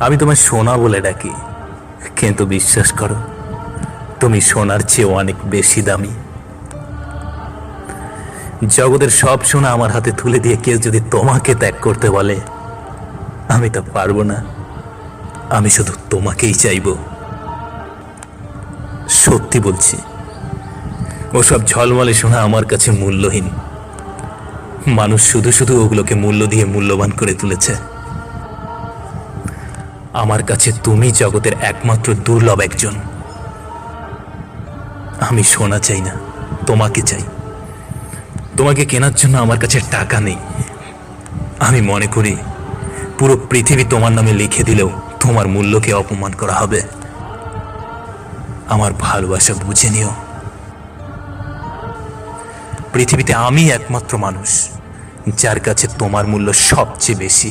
আমি তোমায় সোনা বলে ডাকি, কিন্তু বিশ্বাস করো, তুমি সোনার চেয়ে অনেক বেশি দামি। জগতের সব সোনা আমার হাতে তুলে দিয়ে কেউ যদি তোমাকে ত্যাগ করতে বলে, আমি তা পারবো না। আমি শুধু তোমাকেই চাইব। সত্যি বলছি, ওসব ঝলমলে সোনা আমার কাছে মূল্যহীন। মানুষ শুধু শুধু ওগুলোকে মূল্য দিয়ে মূল্যবান করে তুলেছে। আমার কাছে তুমি জগতের একমাত্র দুর্লভ একজন। আমি সোনা চাই না, তোমাকে চাই। তোমাকে কেনার জন্য আমার কাছে টাকা নেই। আমি মনে করি পুরো পৃথিবী তোমার নামে লিখে দিলেও তোমার মূল্যকে অপমান করা হবে। আমার ভালোবাসা বুঝে নিও। পৃথিবীতে আমি একমাত্র মানুষ যার কাছে তোমার মূল্য সবচেয়ে বেশি।